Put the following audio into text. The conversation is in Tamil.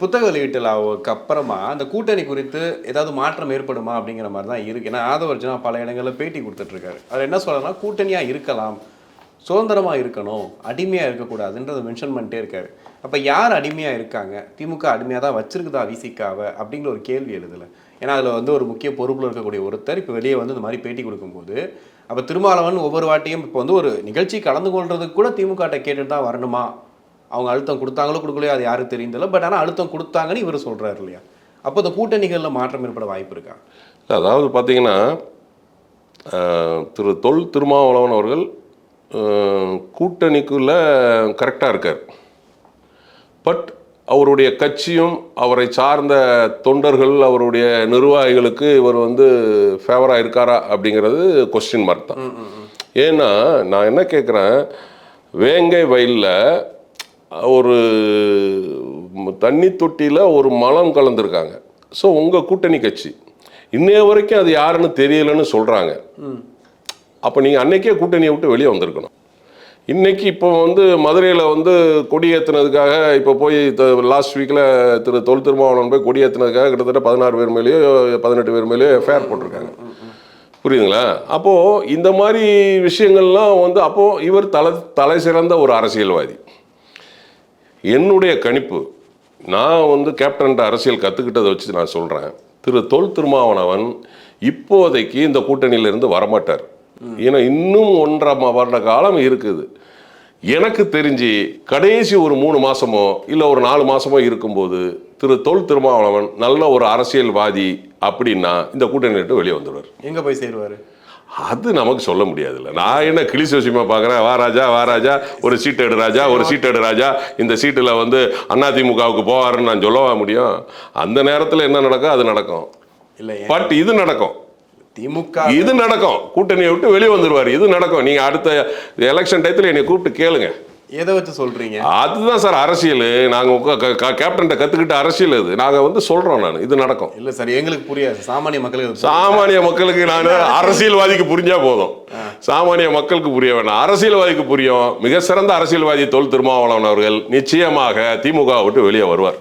புத்தக வெளியீட்டுக்கு அப்புறமா அந்த கூட்டணி குறித்து ஏதாவது மாற்றம் ஏற்படுமா அப்படிங்கிற மாதிரி தான் இருக்கு. ஏன்னா ஆதவர்ஜனா பல இடங்களில் பேட்டி கொடுத்துட்டு இருக்காரு. அவர் என்ன சொல்றாருன்னா கூட்டணியா இருக்கலாம், சுதந்திரமா இருக்கணும், அடிமையா இருக்கக்கூடாதுன்றதை மென்ஷன் பண்ணிட்டே இருக்காரு. அப்ப யார் அடிமையா இருக்காங்க? திமுக அடிமையா தான் வச்சிருக்குதா விசிகாவை அப்படிங்கிற ஒரு கேள்வி எழுதல. ஏன்னா அதுல வந்து ஒரு முக்கிய பொறுப்புல இருக்கக்கூடிய ஒருத்தர் இப்போ வெளியே வந்து இந்த மாதிரி பேட்டி கொடுக்கும்போது, அப்ப திருமாவளவன் ஒவ்வொரு வாட்டியும் இப்போ வந்து ஒரு நிகழ்ச்சி கலந்து கொள்றதுக்கு கூட திமுக கேட்டுட்டு தான் வரணுமா? அவங்க அழுத்தம் கொடுத்தாங்களோ கொடுக்கலையோ அது யாருக்கு தெரியுதில்ல. பட் ஆனால் அழுத்தம் கொடுத்தாங்கன்னு இவர் சொல்றாரு இல்லையா? அப்போ இந்த கூட்டணிகளில் மாற்றம் ஏற்பட வாய்ப்பு இருக்கா? அதாவது பார்த்தீங்கன்னா தொல் திருமாவளவன் அவர்கள் கூட்டணிக்குள்ள கரெக்டாக இருக்கார். பட் அவருடைய கட்சியும் அவரை சார்ந்த தொண்டர்கள் அவருடைய நிர்வாகிகளுக்கு இவர் வந்து ஃபேவராக இருக்காரா அப்படிங்கிறது கொஸ்டின் மார்க் தான். ஏன்னா நான் என்ன கேட்குறேன், வேங்கை வயலில் ஒரு தண்ணி தொட்டியில் ஒரு மலம் கலந்துருக்காங்க. ஸோ உங்கள் கூட்டணி கட்சி இன்னைய வரைக்கும் அது யாருன்னு தெரியலன்னு சொல்கிறாங்க. அப்போ நீங்கள் அன்னைக்கே கூட்டணியை விட்டு வெளியே வந்திருக்கணும். இன்னைக்கு இப்போ வந்து மதுரையில் வந்து கொடியேற்றினதுக்காக இப்போ போய் லாஸ்ட் வீக்கில் தொல் திருமாவளவன் போய் கொடியேற்றினதுக்காக கிட்டத்தட்ட 16 பேர் மேலேயோ 18 பேர் மேலேயோ எஃப்ஐஆர் போட்டிருக்காங்க. புரியுதுங்களா? அப்போது இந்த மாதிரி விஷயங்கள்லாம் வந்து அப்போது இவர் தலை சிறந்த ஒரு அரசியல்வாதி. என்னுடைய கணிப்பு, நான் வந்து கேப்டன்ட்ட அரசியல் கற்றுக்கிட்டதை வச்சு நான் சொல்கிறேன், தொல் திருமாவளவன் இப்போதைக்கு இந்த கூட்டணியிலிருந்து வரமாட்டார். ஏன்னா இன்னும் 1.5 வருட காலம் இருக்குது. எனக்கு தெரிஞ்சு கடைசி ஒரு 3 மாதமோ இல்லை ஒரு 4 மாதமோ இருக்கும்போது தொல் திருமாவளவன் நல்ல ஒரு அரசியல்வாதி அப்படின்னா இந்த கூட்டணி விட்டு வெளியே வந்துடுவார். எங்கே போய் சேருவார் அது நமக்கு சொல்ல முடியாதுல்ல. நான் என்ன கிளிசி விஷயமா பார்க்குறேன், வா ராஜா ஒரு சீட்டு எடு ராஜா, இந்த சீட்டில் வந்து அதிமுகவுக்கு போவாருன்னு நான் சொல்லவா முடியும்? அந்த நேரத்தில் என்ன நடக்கும் அது நடக்கும். இல்லை பட் இது நடக்கும், திமுக இது நடக்கும், கூட்டணியை விட்டு வெளியே வந்துடுவார். இது நடக்கும். நீங்கள் அடுத்த எலெக்ஷன் டயத்தில் என்னை கூப்பிட்டு கேளுங்க. எதை வச்சு சொல்றீங்க? அதுதான் சார் அரசியல். நாங்கள் கேப்டன்ட்ட கற்றுக்கிட்ட அரசியல் இது. நாங்கள் வந்து சொல்கிறோம், நான் இது நடக்கும். இல்லை சார், எங்களுக்கு புரியாது. சாமானிய மக்களுக்கு நான் அரசியல்வாதிக்கு புரிஞ்சா போதும், சாமானிய மக்களுக்கு புரிய வேண்டாம். அரசியல்வாதிக்கு புரியும். மிக சிறந்த அரசியல்வாதி தொல் திருமாவளவன் அவர்கள் நிச்சயமாக திமுக விட்டு வெளியே வருவார்.